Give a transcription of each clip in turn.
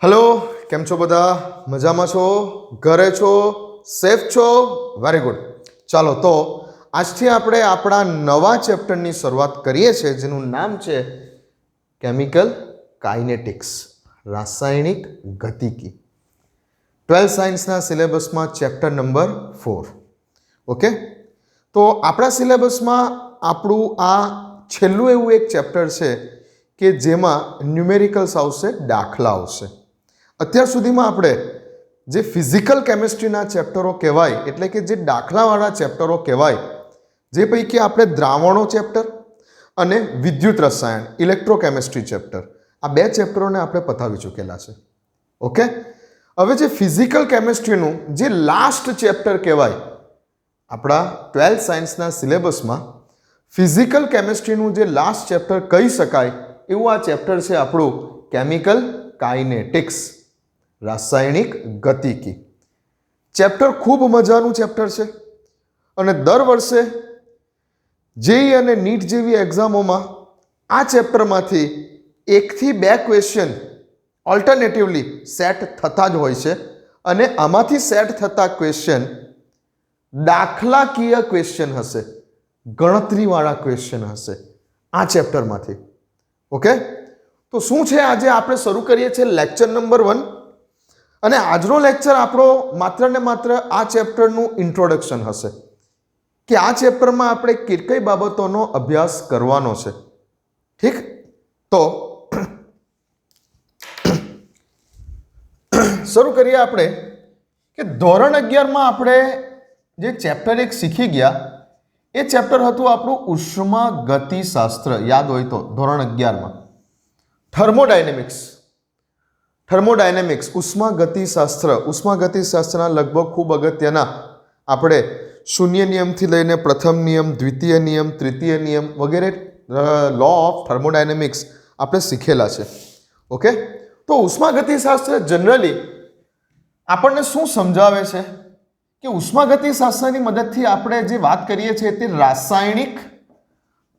Hello केम छो बधा मजामां छो घरे छो सेफ छो वेरी गुड। चलो तो આજથી આપણે આપણા નવા ચેપ્ટરની શરૂઆત કરીએ છીએ જેનું નામ છે કેમિકલ કાઇનેટિક્સ રાસાયણિક ગતિકી 12th સાયન્સના સિલેબસમાં ચેપ્ટર નંબર 4 ઓકે। તો આપણા સિલેબસમાં આપણું આ છેલ્લું એવું એક ચેપ્ટર છે કે જેમાં ન્યુમેરિકલ્સ આવશે દાખલા આવશે। અત્યાર સુધીમાં આપણે જે ફિઝિકલ કેમિસ્ટ્રીના ચેપ્ટરો કહેવાય એટલે કે જે દાખલાવાળા ચેપ્ટરો કહેવાય જે પૈકી આપણે દ્રાવણો ચેપ્ટર અને વિદ્યુત રસાયણ ઇલેક્ટ્રોકેમિસ્ટ્રી ચેપ્ટર આ બે ચેપ્ટરોને આપણે પતાવી ચૂકેલા છે ઓકે। હવે જે ફિઝિકલ કેમિસ્ટ્રીનું જે લાસ્ટ ચેપ્ટર કહેવાય આપણા 12th સાયન્સના સિલેબસમાં ફિઝિકલ કેમિસ્ટ્રીનું જે લાસ્ટ ચેપ્ટર કહી શકાય એવું આ ચેપ્ટર છે આપણું કેમિકલ કાઇનેટિક્સ રાસાયણિક ગતિકી। ચેપ્ટર ખૂબ મજાનું ચેપ્ટર છે અને દર વર્ષે જેઈ અને નીટ જેવી એક્ઝામોમાં આ ચેપ્ટરમાંથી 1 થી 2 ક્વેશ્ચન ઓલ્ટરનેટિવલી સેટ થતા જ હોય છે અને આમાંથી સેટ થતા ક્વેશ્ચન દાખલાકીય ક્વેશ્ચન હશે, ગણતરીવાળા ક્વેશ્ચન હશે આ ચેપ્ટરમાંથી ઓકે। તો શું છે આજે આપણે શરૂ કરીએ છીએ લેક્ચર નંબર 1 અને આજનો લેક્ચર આપણો માત્ર ને માત્ર આ ચેપ્ટરનું ઇન્ટ્રોડક્શન હશે કે આ ચેપ્ટરમાં આપણે કઈ કઈ બાબતોનો અભ્યાસ કરવાનો છે ઠીક। તો શરૂ કરીએ આપણે કે ધોરણ 11માં આપણે જે ચેપ્ટર 1 શીખી ગયા એ ચેપ્ટર હતું આપણું ઉષ્માગતિશાસ્ત્ર યાદ હોય તો ધોરણ 11માં થર્મોડાયનેમિક્સ ઉષ્માગતિશાસ્ત્રના લગભગ ખૂબ અગત્યના આપણે શૂન્ય નિયમથી લઈને પ્રથમ નિયમ દ્વિતીય નિયમ તૃતીય નિયમ વગેરે લો ઓફ થર્મોડાયનેમિક્સ આપણે શીખેલા છે ઓકે। તો ઉષ્માગતિશાસ્ત્ર જનરલી આપણને શું સમજાવે છે કે ઉષ્માગતિશાસ્ત્રની મદદથી આપણે જે વાત કરીએ છીએ તે રાસાયણિક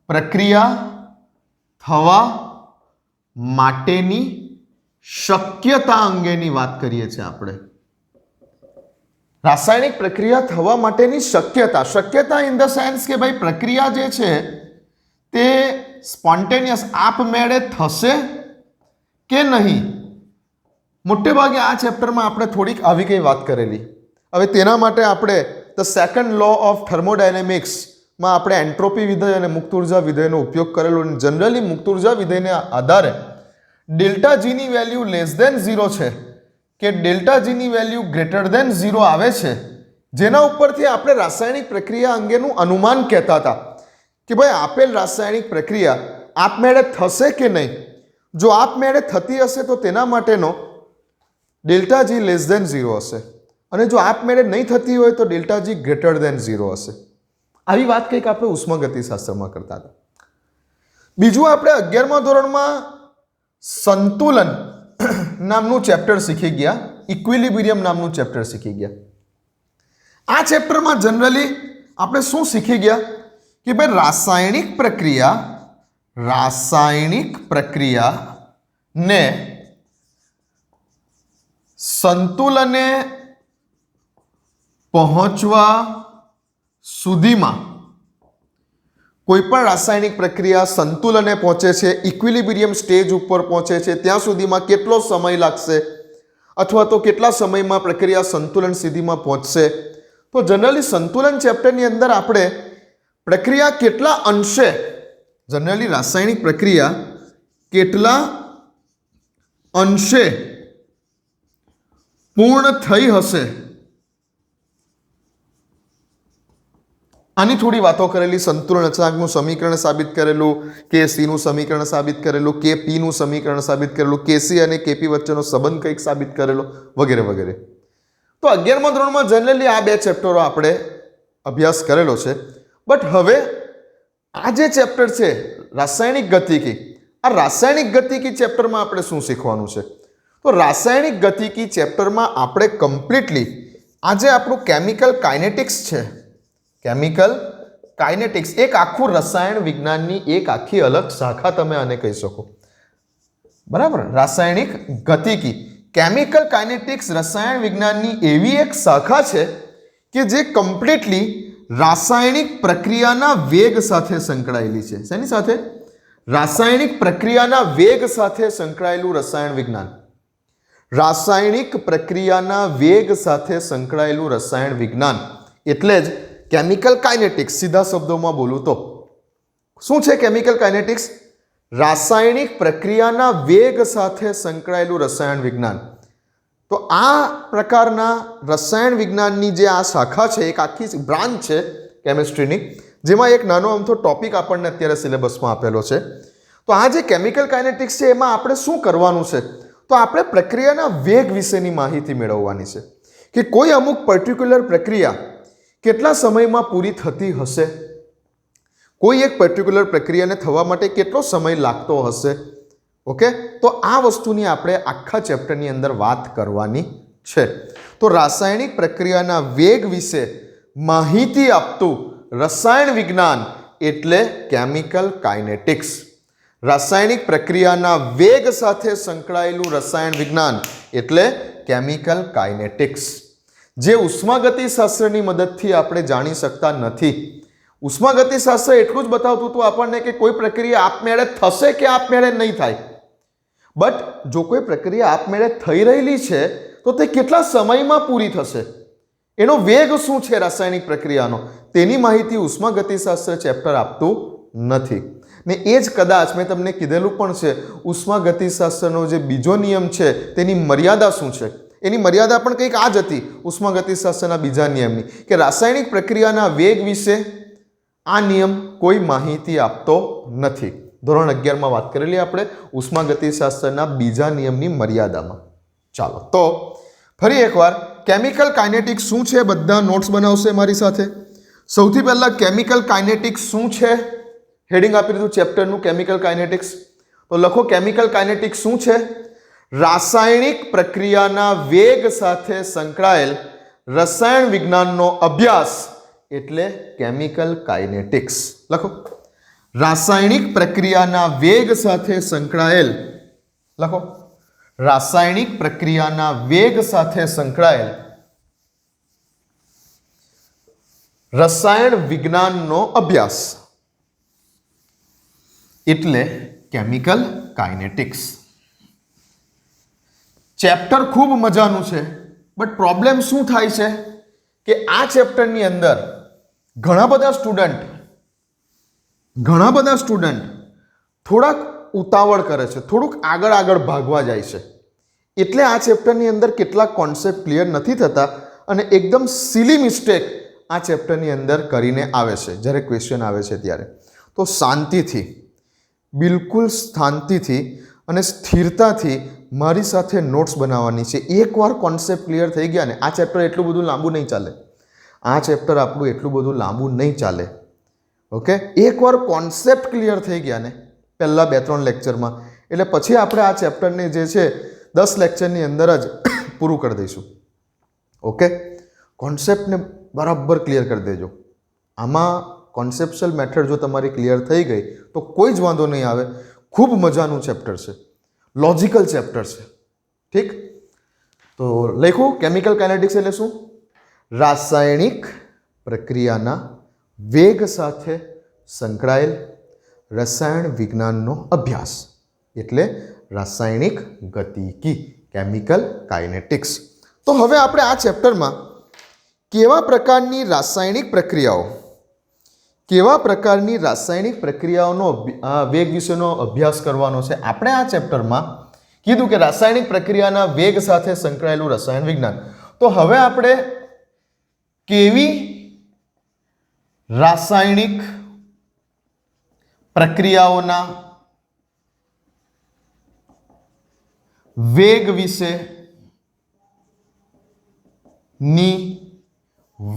પ્રક્રિયા થવા માટેની શક્યતા અંગેની વાત કરીએ છીએ આપણે। રાસાયણિક પ્રક્રિયા થવા માટેની શક્યતા ઇન ધ સેન્સ કે ભાઈ પ્રક્રિયા જે છે તે સ્પોન્ટેનિયસ આપમેળે થશે કે નહીં। મોટે ભાગે આ ચેપ્ટરમાં આપણે થોડીક આવી કઈ વાત કરેલી। હવે તેના માટે આપણે ધ સેકન્ડ લો ઓફ થર્મોડાયનેમિક્સમાં આપણે એન્ટ્રોપી વિધેય અને મુક્ત ઉર્જા વિધેયનો ઉપયોગ કરેલો અને જનરલી મુક્ત ઉર્જા વિધેયને આધારે ડેલ્ટા જીની વેલ્યુ લેસ ધેન 0 છે કે ડેલ્ટા જીની વેલ્યુ ગ્રેટર ધેન 0 આવે છે જેના ઉપરથી આપણે રાસાયણિક પ્રક્રિયા અંગેનું અનુમાન કહેતા હતા કે ભાઈ આપેલ રાસાયણિક પ્રક્રિયા આપમેળે થશે કે નહીં। જો આપમેળે થતી હશે તો તેના માટેનો ડેલ્ટા જી લેસ ધેન 0 હશે અને જો આપમેળે નહીં થતી હોય તો ડેલ્ટા જી ગ્રેટર ધેન 0 હશે। આવી વાત કંઈક આપણે ઉષ્માગતિશાસ્ત્રમાં કરતા હતા। બીજું આપણે 11મા ધોરણમાં સંતુલન નામનું ચેપ્ટર શીખી ગયા, ઇક્વિલિબ્રિયમ નામનું ચેપ્ટર શીખી ગયા। આ ચેપ્ટરમાં જનરલી આપણે શું શીખી ગયા કે ભાઈ રાસાયણિક પ્રક્રિયા ને સંતુલને પહોંચવા સુધીમાં કોઈ પણ રાસાયણિક પ્રક્રિયા સંતુલને પહોંચે છે ઇક્વિલિબ્રિયમ સ્ટેજ ઉપર પહોંચે છે ત્યાં સુધીમાં કેટલો સમય લાગશે અથવા તો કેટલા સમયમાં પ્રક્રિયા સંતુલન સ્થિતિમાં પહોંચશે। તો જનરલી સંતુલન ચેપ્ટરની અંદર આપણે પ્રક્રિયા કેટલા અંશે જનરલી રાસાયણિક પ્રક્રિયા કેટલા અંશે પૂર્ણ થઈ હશે આની થોડી વાતો કરેલી। સંતુલન અચળાંકનું સમીકરણ સાબિત કરેલું, કેસીનું સમીકરણ સાબિત કરેલું, કેપીનું સમીકરણ સાબિત કરેલું, કેસી અને કેપી વચ્ચેનો સંબંધ કંઈક સાબિત કરેલો વગેરે વગેરે। તો 11મા ધોરણમાં જનરલી આ બે ચેપ્ટરો આપણે અભ્યાસ કરેલો છે। બટ હવે આ જે ચેપ્ટર છે રાસાયણિક ગતિકી આ રાસાયણિક ગતિકી ચેપ્ટરમાં આપણે શું શીખવાનું છે તો રાસાયણિક ગતિકી ચેપ્ટરમાં આપણે કમ્પ્લીટલી આજે આપણું કેમિકલ કાઇનેટિક્સ છે કેમિકલ કાઇનેટિક્સ એક આખું રસાયણ વિજ્ઞાનની એક આખી અલગ શાખા તમે આને કહી શકો બરાબર। રાસાયણિક ગતિકી કેમિકલ કાઇનેટિક્સ રસાયણ વિજ્ઞાનની એવી એક શાખા છે કે જે કમ્પ્લીટલી રાસાયણિક પ્રક્રિયાના વેગ સાથે સંકળાયેલી છે. શેની સાથે? રાસાયણિક પ્રક્રિયાના વેગ સાથે સંકળાયેલું રસાયણ વિજ્ઞાન. રાસાયણિક પ્રક્રિયાના વેગ સાથે સંકળાયેલું રસાયણ વિજ્ઞાન એટલે જ કેમિકલ કાઇનેટિક્સ. સીધા શબ્દોમાં બોલું તો શું છે કેમિકલ કાઇનેટિક્સ? રાસાયણિક પ્રક્રિયાના વેગ સાથે સંકળાયેલું રસાયણ વિજ્ઞાન. તો આ પ્રકારના રસાયણ વિજ્ઞાનની જે આ શાખા છે, એક આખી બ્રાન્ચ છે કેમિસ્ટ્રીની, જેમાં એક નાનો અમથો ટોપિક આપણને અત્યારે સિલેબસમાં આપેલો છે. તો આ જે કેમિકલ કાઇનેટિક્સ છે એમાં આપણે શું કરવાનું છે? તો આપણે પ્રક્રિયાના વેગ વિશેની માહિતી મેળવવાની છે કે કોઈ અમુક પર્ટિક્યુલર પ્રક્રિયા કેટલા સમયમાં પૂરી થતી હશે, કોઈ એક પર્ટિક્યુલર પ્રક્રિયાને થવા માટે કેટલો સમય લાગતો હશે. ઓકે, તો આ વસ્તુની આપણે આખા ચેપ્ટરની અંદર વાત કરવાની છે. તો રાસાયણિક પ્રક્રિયાના વેગ વિશે માહિતી આપતું રસાયણ વિજ્ઞાન એટલે કેમિકલ કાઇનેટિક્સ. રાસાયણિક પ્રક્રિયાના વેગ સાથે સંકળાયેલું રસાયણ વિજ્ઞાન એટલે કેમિકલ કાઇનેટિક્સ, જે ઉષ્માગતિશાસ્ત્રની મદદથી આપણે જાણી શકતા નથી. ઉષ્માગતિશાસ્ત્ર એટલું જ બતાવતું હતું આપણને કે કોઈ પ્રક્રિયા આપમેળે થશે કે આપમેળે નહીં થાય. બટ જો કોઈ પ્રક્રિયા આપમેળે થઈ રહેલી છે તો તે કેટલા સમયમાં પૂરી થશે, એનો વેગ શું છે રાસાયણિક પ્રક્રિયાનો, તેની માહિતી ઉષ્માગતિશાસ્ત્ર ચેપ્ટર આપતું નથી. ને એ જ કદાચ મેં તમને કીધેલું પણ છે, ઉષ્માગતિશાસ્ત્રનો જે બીજો નિયમ છે તેની મર્યાદા શું છે. એની મર્યાદા પણ કંઈક આ જ હતી ઉષ્માગતિશાસ્ત્રના બીજા નિયમની, કે રાસાયણિક પ્રક્રિયાના વેગ વિશે આ નિયમ કોઈ માહિતી આપતો નથી. ધોરણ 11માં વાત કરેલી આપણે ઉષ્માગતિશાસ્ત્રના બીજા નિયમની મર્યાદામાં. ચાલો તો ફરી એકવાર કેમિકલ કાઇનેટિક્સ શું છે, બધા નોટ્સ બનાવશે મારી સાથે. સૌથી પહેલા કેમિકલ કાઇનેટિક્સ શું છે, હેડિંગ આપી દીધું ચેપ્ટરનું કેમિકલ કાઇનેટિક્સ. તો લખો કેમિકલ કાઇનેટિક્સ શું છે? રાસાયણિક પ્રક્રિયાના વેગ સાથે સંકળાયેલ રસાયણ વિજ્ઞાનનો અભ્યાસ એટલે કેમિકલ કાઇનેટિક્સ. લખો રાસાયણિક પ્રક્રિયાના વેગ સાથે સંકળાયેલ, લખો રાસાયણિક પ્રક્રિયાના વેગ સાથે સંકળાયેલ રસાયણ વિજ્ઞાનનો અભ્યાસ એટલે કેમિકલ કાઇનેટિક્સ. ચેપ્ટર ખૂબ મજાનું છે, બટ પ્રોબ્લેમ શું થાય છે કે આ ચેપ્ટરની અંદર ઘણા બધા સ્ટુડન્ટ થોડાક ઉતાવળ કરે છે, થોડુંક આગળ ભાગવા જાય છે, એટલે આ ચેપ્ટરની અંદર કેટલાક કોન્સેપ્ટ ક્લિયર નથી થતા અને એકદમ સિલી મિસ્ટેક આ ચેપ્ટરની અંદર કરીને આવે છે જ્યારે ક્વેશ્ચન આવે છે ત્યારે. તો શાંતિથી, બિલકુલ શાંતિથી અને સ્થિરતાથી મારી સાથે નોટ્સ બનાવવાની છે. એકવાર કોન્સેપ્ટ ક્લિયર થઈ ગયા ને, આ ચેપ્ટર એટલું બધું લાંબુ નહીં ચાલે. આ ચેપ્ટર આપણું એટલું બધું લાંબુ નહીં ચાલે. ઓકે, એકવાર કોન્સેપ્ટ ક્લિયર થઈ ગયા ને પહેલાં 2-3 લેક્ચરમાં, એટલે પછી આપણે આ ચેપ્ટરને જે છે 10 લેક્ચરની અંદર જ પૂરું કરી દઈશું. ઓકે, કોન્સેપ્ટને બરાબર ક્લિયર કરી દેજો. આમાં કોન્સેપ્ચ્યુઅલ મેથડ જો તમારી ક્લિયર થઈ ગઈ તો કોઈ જ વાંધો નહીં આવે. ખૂબ મજાનું ચેપ્ટર છે, લોજિકલ ચેપ્ટર છે. ઠીક, તો લખું કેમિકલ કાઇનેટિક્સ એટલે શું? રાસાયણિક પ્રક્રિયાના વેગ સાથે સંકળાયેલ રસાયણ વિજ્ઞાનનો અભ્યાસ એટલે રાસાયણિક ગતિકી, કેમિકલ કાઇનેટિક્સ. તો હવે આપણે આ ચેપ્ટરમાં કેવા પ્રકારની રાસાયણિક પ્રક્રિયાઓનો વેગ વિશેનો અભ્યાસ કરવાનો છે. આપણે આ ચેપ્ટરમાં કીધું કે રાસાયણિક પ્રક્રિયાના વેગ સાથે સંકળાયેલું રસાયણ વિજ્ઞાન. તો હવે આપણે કેવી રાસાયણિક પ્રક્રિયાઓના વેગ વિશેની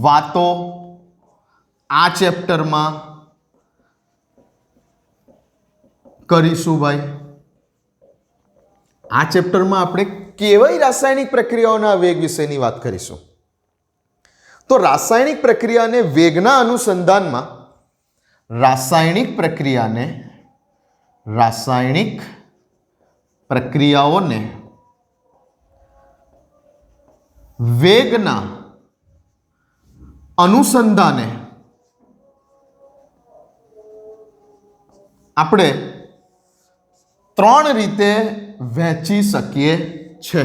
વાતો આ ચેપ્ટરમાં કરીશું ભાઈ. આ ચેપ્ટરમાં આપણે કેવી રાસાયણિક પ્રક્રિયાઓના વેગ વિશેની વાત કરીશું. તો રાસાયણિક પ્રક્રિયાને વેગના અનુસંધાનમાં રાસાયણિક પ્રક્રિયાઓને વેગના અનુસંધાને આપણે ત્રણ રીતે વહેંચી શકીએ છે.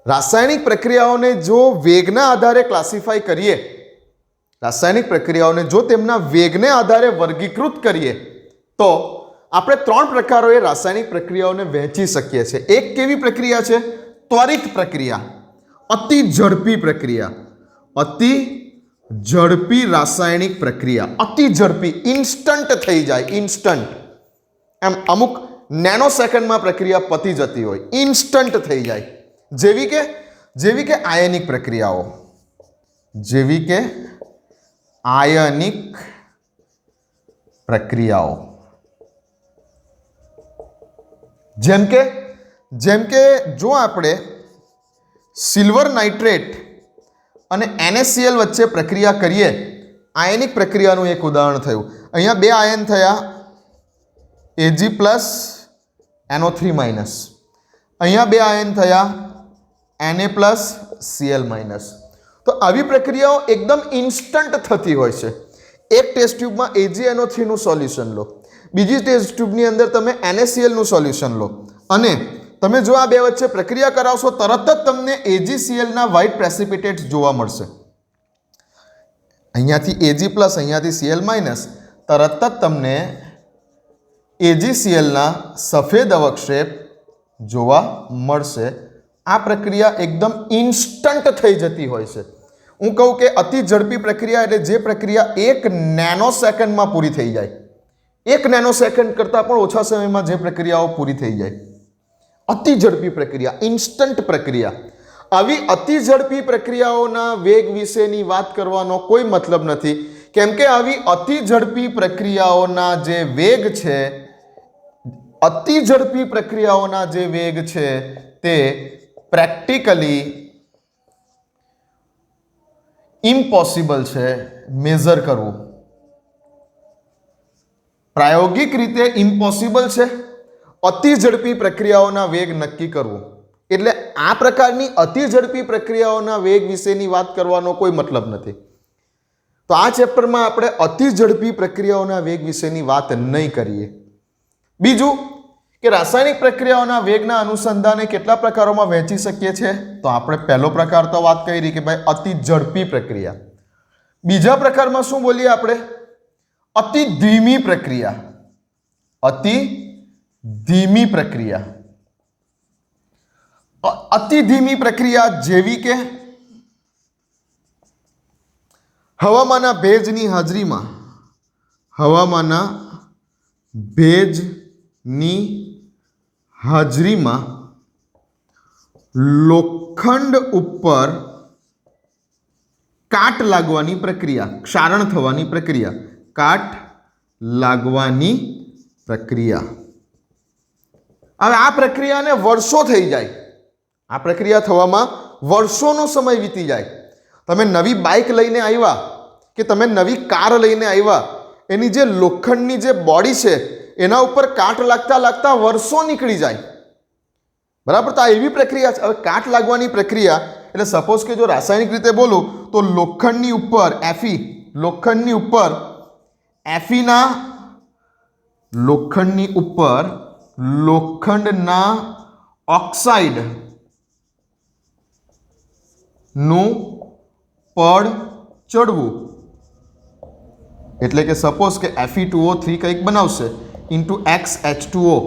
રાસાયણિક પ્રક્રિયાઓને જો વેગના આધારે ક્લાસિફાઈ કરીએ, રાસાયણિક પ્રક્રિયાઓને જો તેમના વેગને આધારે વર્ગીકૃત કરીએ તો આપણે ત્રણ પ્રકારોએ રાસાયણિક પ્રક્રિયાઓને વહેંચી શકીએ છીએ. એક કેવી પ્રક્રિયા છે? ત્વરિત પ્રક્રિયા, અતિ ઝડપી પ્રક્રિયા, અતિ ઝડપી રાસાયણિક પ્રક્રિયા. અતિ ઝડપી, ઇન્સ્ટન્ટ થઈ જાય, ઇન્સ્ટન્ટ. એમ અમુક નેનો સેકન્ડમાં પ્રક્રિયા પતી જતી હોય, ઇન્સ્ટન્ટ થઈ જાય. જેવી કે આયનિક પ્રક્રિયાઓ, જેવી કે આયનિક પ્રક્રિયાઓ. જેમ કે જો આપણે સિલ્વર નાઇટ્રેટ અને NaCl વચ્ચે પ્રક્રિયા કરીએ, આયનિક પ્રક્રિયાનું એક ઉદાહરણ થયું. અહીંયા બે આયન થયા, Ag+, NO3-. અહીંયા બે આયન થયા, Na+Cl-. તો આવી પ્રક્રિયાઓ એકદમ ઇન્સ્ટન્ટ થતી હોય છે. એક ટેસ્ટ ટ્યુબમાં AgNO3 નું સોલ્યુશન લો, બીજી ટેસ્ટ ટ્યુબની અંદર તમે NaCl નું સોલ્યુશન લો અને તમે જો આ બે વચ્ચે પ્રક્રિયા કરાવશો તરત જ તમને AgCl ના વ્હાઇટ પ્રેસિપિટેટ્સ જોવા મળશે. અહીંયાથી Ag+, અહીંયાથી Cl-, તરત જ તમને AgCl ના સફેદ અવક્ષેપ જોવા મળશે. આ પ્રક્રિયા એકદમ ઇન્સ્ટન્ટ થઈ જતી હોય છે. હું કહું કે અતિ ઝડપી પ્રક્રિયા એટલે જે પ્રક્રિયા 1 નેનો સેકન્ડમાં પૂરી થઈ જાય. 1 નેનો સેકન્ડ કરતાં પણ ઓછા સમયમાં જે પ્રક્રિયાઓ પૂરી થઈ જાય, અતિ ઝડપી પ્રક્રિયા, ઇન્સ્ટન્ટ પ્રક્રિયા. આવી અતિ ઝડપી પ્રક્રિયાઓના વેગ વિશેની વાત કરવાનો કોઈ મતલબ નથી, કેમ કે આવી અતિ ઝડપી પ્રક્રિયાઓના જે વેગ છે, અતિ ઝડપી પ્રક્રિયાઓના જે વેગ છે તે પ્રેક્ટિકલી ઇમ્પોસિબલ છે મેઝર કરવું. પ્રાયોગિક રીતે ઇમ્પોસિબલ છે અતિ ઝડપી પ્રક્રિયાઓના વેગ નક્કી કરવું. એટલે આ પ્રકારની અતિ ઝડપી પ્રક્રિયાઓના વેગ વિશેની વાત કરવાનો કોઈ મતલબ નથી. તો આ ચેપ્ટરમાં આપણે અતિ ઝડપી પ્રક્રિયાઓના વેગ વિશેની વાત નહીં કરીએ. બીજું કે રાસાયણિક પ્રક્રિયાઓના વેગના અનુસંધાને કેટલા પ્રકારોમાં વહેંચી શકીએ છીએ? તો આપણે પહેલો પ્રકાર તો વાત કરી કે ભાઈ અતિ ઝડપી પ્રક્રિયા. બીજા પ્રકારમાં શું બોલીએ આપણે? અતિ ધીમી પ્રક્રિયા. અતિ ધીમી પ્રક્રિયા. અતિ ધીમી પ્રક્રિયા જેવી કે હવામાંના ભેજની હાજરીમાં, હવામાંના ભેજની હાજરીમાં લોખંડ ઉપર કાટ લાગવાની પ્રક્રિયા, ક્ષારણ થવાની પ્રક્રિયા, કાટ લાગવાની પ્રક્રિયા. હવે આ પ્રક્રિયાને વર્ષો થઈ જાય, આ પ્રક્રિયા થવામાં વર્ષોનો સમય વીતી જાય. તમે નવી બાઇક લઈને આવ્યા કે તમે નવી કાર લઈને આવ્યા, એની જે લોખંડની જે બોડી છે એના ઉપર કાટ લાગતા લાગતા વર્ષો નીકળી જાય, બરાબર? તો આ એવી પ્રક્રિયા છે. હવે કાટ લાગવાની પ્રક્રિયા એટલે સપોઝ કે જો રાસાયણિક રીતે બોલું તો લોખંડની ઉપર Fe, લોખંડની ઉપર Feના, લોખંડની ઉપર લોખંડના ઓક્સાઇડ નું પડ ચડવું. એટલે કે સપોઝ કે Fe2O3 કંઈક બનાવશે ઇન્ટુ XH2O.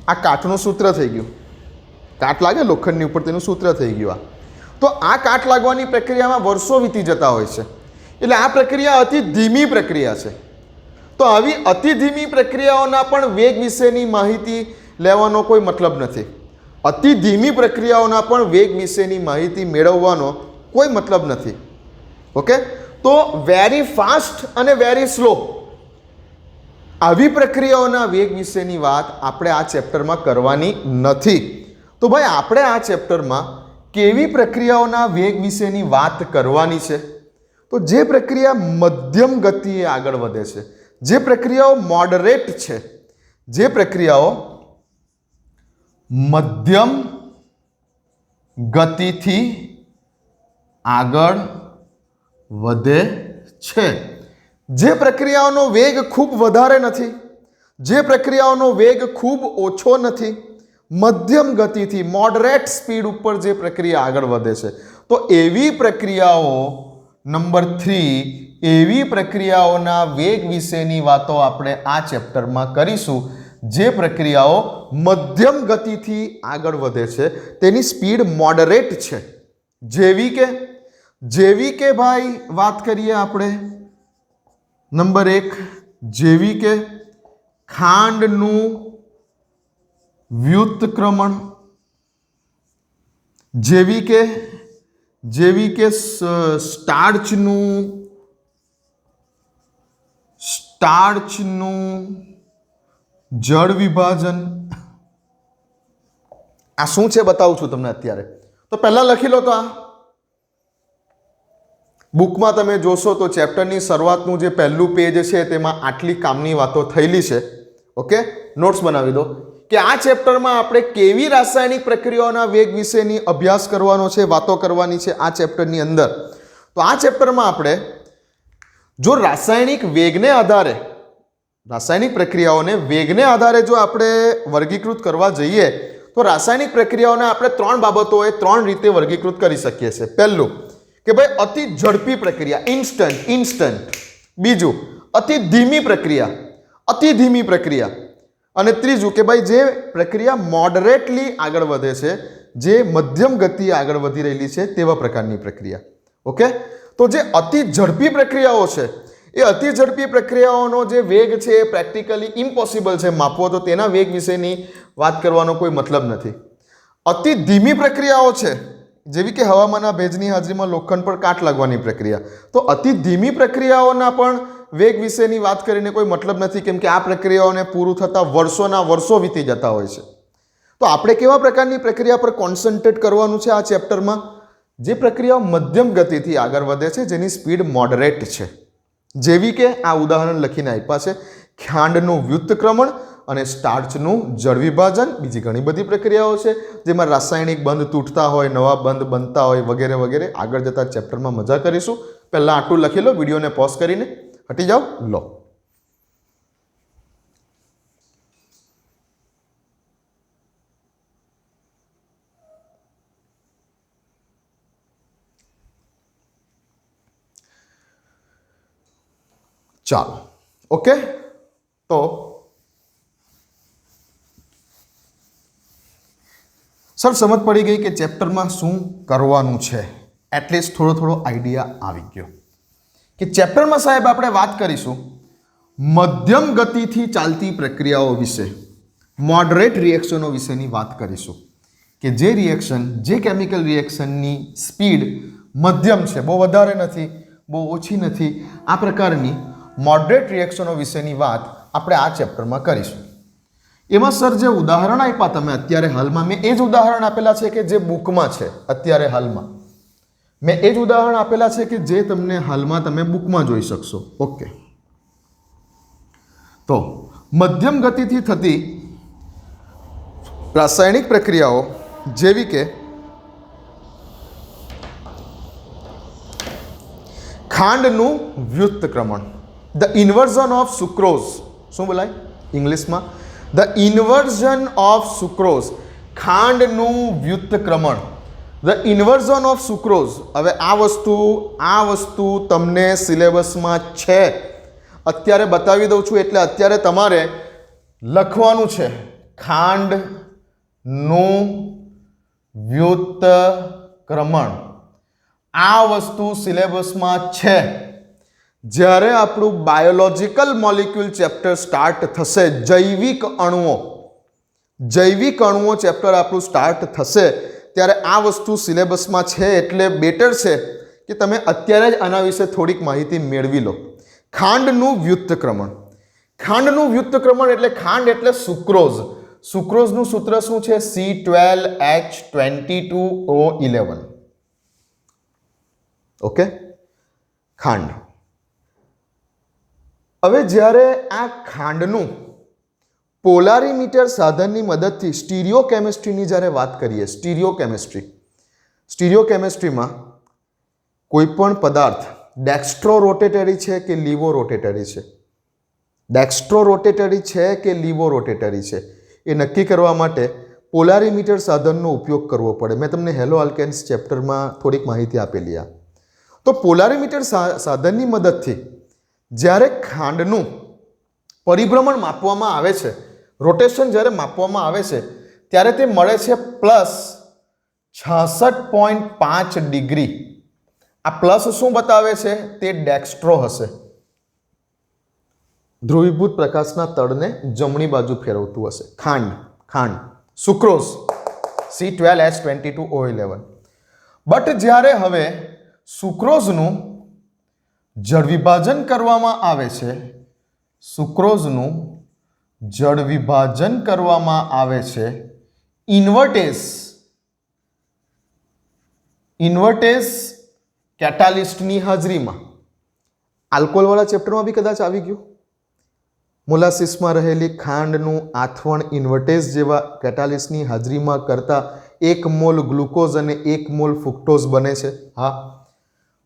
આ કાટનું સૂત્ર થઈ ગયું. કાટ લાગે લોખંડની ઉપર, તેનું સૂત્ર થઈ ગયું. તો આ કાટ લાગવાની પ્રક્રિયામાં વર્ષો વીતી જતા હોય છે. એટલે આ પ્રક્રિયા અતિ ધીમી પ્રક્રિયા છે. તો આવી અતિ ધીમી પ્રક્રિયાઓના પણ વેગ વિશેની માહિતી લેવાનો કોઈ મતલબ નથી. અતિ ધીમી પ્રક્રિયાઓના પણ વેગ વિશેની માહિતી મેળવવાનો કોઈ મતલબ નથી. ઓકે, તો વેરી ફાસ્ટ અને વેરી સ્લો આવી પ્રક્રિયાઓના વેગ વિશેની વાત આપણે આ ચેપ્ટરમાં કરવાની નથી. તો ભાઈ આપણે આ ચેપ્ટરમાં કેવી પ્રક્રિયાઓના વેગ વિશેની વાત કરવાની છે? તો જે પ્રક્રિયા મધ્યમ ગતિએ આગળ વધે છે, જે પ્રક્રિયાઓ મોડરેટ છે, જે પ્રક્રિયાઓ મધ્યમ ગતિથી આગળ વધે છે. જે પ્રક્રિયાઓનો વેગ ખૂબ વધારે નથી, જે પ્રક્રિયાઓનો વેગ ખૂબ ઓછો નથી, મધ્યમ ગતિથી મોડરેટ સ્પીડ ઉપર જે પ્રક્રિયા આગળ વધે છે, તો એવી પ્રક્રિયાઓ નંબર 3, એવી પ્રક્રિયાઓના વેગ વિશેની વાતો આપણે આ ચેપ્ટરમાં કરીશું. જે પ્રક્રિયાઓ મધ્યમ ગતિથી આગળ વધે છે, તેની સ્પીડ મોડરેટ છે. જેવી કે ભાઈ વાત કરીએ આપણે નંબર 1, જેવી કે ખાંડનું વ્યુત્ક્રમણ, જેવી કે સ્ટાર્ચનું જળ વિભાજન. આ શું છે બતાવું છું તમને અત્યારે. તો પહેલા લખી લો. તો આ બુકમાં તમે જોશો તો ચેપ્ટરની શરૂઆતનું જે પહેલું પેજ છે તેમાં આટલી કામની વાતો થયેલી છે. ઓકે, નોટ્સ બનાવી દો કે આ ચેપ્ટરમાં આપણે કેવી રાસાયણિક પ્રક્રિયાઓના વેગ વિશેની અભ્યાસ કરવાનો છે, વાતો કરવાની છે આ ચેપ્ટરની અંદર. તો આ ચેપ્ટરમાં આપણે જો રાસાયણિક પ્રક્રિયાઓને વેગને આધારે જો આપણે વર્ગીકૃત કરવા જઈએ તો રાસાયણિક પ્રક્રિયાઓને આપણે 3 બાબતોએ 3 રીતે વર્ગીકૃત કરી શકીએ છીએ. પહેલું કે ભાઈ અતિ ઝડપી પ્રક્રિયા, ઇન્સ્ટન્ટ. બીજું અતિ ધીમી પ્રક્રિયા. અને ત્રીજું કે ભાઈ જે પ્રક્રિયા મોડરેટલી આગળ વધે છે, જે મધ્યમ ગતિએ આગળ વધી રહેલી છે તેવા પ્રકારની પ્રક્રિયા. ઓકે, તો જે અતિ ઝડપી પ્રક્રિયાઓ છે, એ અતિ ઝડપી પ્રક્રિયાઓનો જે વેગ છે એ પ્રેક્ટિકલી ઇમ્પોસિબલ છે માપવો, તો તેના વેગ વિશેની વાત કરવાનો કોઈ મતલબ નથી. અતિ ધીમી પ્રક્રિયાઓ છે, જેવી કે હવામાનના ભેજની હાજરીમાં લોખંડ પર કાટ લાગવાની પ્રક્રિયા, તો અતિ ધીમી પ્રક્રિયાઓના પણ વેગ વિશેની વાત કરીને કોઈ મતલબ નથી, કેમ કે આ પ્રક્રિયાઓને પૂરું થતાં વર્ષો વીતી જતા હોય છે. તો આપણે કેવા પ્રકારની પ્રક્રિયા પર કોન્સન્ટ્રેટ કરવાનું છે આ ચેપ્ટરમાં? જે પ્રક્રિયાઓ મધ્યમ ગતિથી આગળ વધે છે, જેની સ્પીડ મોડરેટ છે. જેવી કે આ ઉદાહરણ લખીને આપ્યા છે, ખાંડનું વ્યુત્ક્રમણ અને સ્ટાર્ચનું જળ વિભાજન. બીજી ઘણી બધી પ્રક્રિયાઓ છે જેમાં રાસાયણિક બંધ તૂટતા હોય, નવા બંધ બનતા હોય, વગેરે વગેરે. આગળ જતા ચેપ્ટરમાં મજા કરીશું. પહેલાં આટલું લખી લો, વિડીયોને પોઝ કરીને હટી જાઓ. લો, ચાલો. ઓકે, તો સર સમજ પડી ગઈ કે ચેપ્ટરમાં શું કરવાનું છે. એટલીસ્ટ થોડો આઈડિયા આવી ગયો કે ચેપ્ટરમાં સાહેબ આપણે વાત કરીશું મધ્યમ ગતિથી ચાલતી પ્રક્રિયાઓ વિશે, મોડરેટ રિએક્શનો વિશેની વાત કરીશું. કે જે કેમિકલ રિએક્શનની સ્પીડ મધ્યમ છે, બહુ વધારે નથી, બહુ ઓછી નથી. આ પ્રકારની મોડરેટ રિએક્શનો વિશેની વાત આપણે આ ચેપ્ટરમાં કરીશું. એમાં સર જે ઉદાહરણ આપ્યા તમે અત્યારે હાલમાં, મેં એ જ ઉદાહરણ આપેલા છે કે જે બુકમાં છે અત્યારે હાલમાં. મેં એ જ ઉદાહરણ આપેલા છે કે જે તમને હાલમાં તમે બુકમાં જોઈ શકશો. ઓકે, તો મધ્યમ ગતિથી થતી રાસાયણિક પ્રક્રિયાઓ જેવી કે ખાંડનું વ્યુત્ક્રમણ, ધ ઇન્વર્ઝન ઓફ સુક્રોઝ. શું બોલાય ઇંગ્લિશમાં? ધ ઇન્વર્ઝન ઓફ સુક્રોઝ, ખાંડનું વ્યુત્ક્રમણ. The inversion of sucrose. હવે આ વસ્તુ તમને સિલેબસમાં છે, અત્યારે બતાવી દઉં છું, એટલે અત્યારે તમારે લખવાનું છે ખાંડનું વ્યુત્ક્રમણ. આ વસ્તુ સિલેબસમાં છે. જ્યારે આપણું બાયોલોજિકલ મોલિક્યુલ ચેપ્ટર સ્ટાર્ટ થશે, જૈવિક અણુઓ ચેપ્ટર આપણું સ્ટાર્ટ થશે, ત્યારે આ વસ્તુ સિલેબસમાં છે. એટલે બેટર છે કે તમે અત્યારે જ આના વિશે થોડીક માહિતી મેળવી લો. ખાંડનું વ્યુત્ક્રમણ. ખાંડનું વ્યુત્ક્રમણ એટલે ખાંડ એટલે સુક્રોઝ. સુક્રોઝનું સૂત્ર શું છે? C12H22O11. ઓકે, ખાંડ. હવે જ્યારે આ ખાંડનું પોલારીમીટર સાધનની મદદથી સ્ટીરિયોકેમિસ્ટ્રીની જ્યારે વાત કરીએ, સ્ટીરિયોકેમિસ્ટ્રી સ્ટીરિયોકેમિસ્ટ્રીમાં કોઈ પણ પદાર્થ ડેક્સ્ટ્રો રોટેટરી છે કે લીવો રોટેટરી છે, ડેક્સ્ટ્રો રોટેટરી છે કે લીવો રોટેટરી છે, એ નક્કી કરવા માટે પોલારીમીટર સાધનનો ઉપયોગ કરવો પડે. મેં તમને હેલો આલ્કેન્સ ચેપ્ટરમાં થોડીક માહિતી આપેલી આ. તો પોલારીમીટર સાધનની મદદથી જ્યારે ખાંડનું પરિભ્રમણ માપવામાં આવે છે, રોટેશન જ્યારે માપવામાં આવે છે, ત્યારે તે મળે છે +66.5 ડિગ્રી. આ પ્લસ શું બતાવે છે? તે ડેક્સ્ટ્રો હશે. ધ્રુવીભૂત પ્રકાશના તળને જમણી બાજુ ફેરવતું હશે. ખાંડ સુક્રોઝ C12H22O11. બટ જ્યારે હવે સુક્રોઝનું જળ વિભાજન કરવામાં આવે છે, સુક્રોઝનું જળ વિભાજન કરવામાં આવે છે ઇન્વર્ટેસ કેટાલિસ્ટની હાજરીમાં. આલ્કોહોલવાળા ચેપ્ટરમાં બી કદાચ આવી ગયું. મોલાસિસમાં રહેલી ખાંડનું આથવણ ઇન્વર્ટેસ જેવા કેટાલિસ્ટની હાજરીમાં કરતા 1 મોલ ગ્લુકોઝ અને 1 મોલ ફ્રુક્ટોઝ બને છે. હા,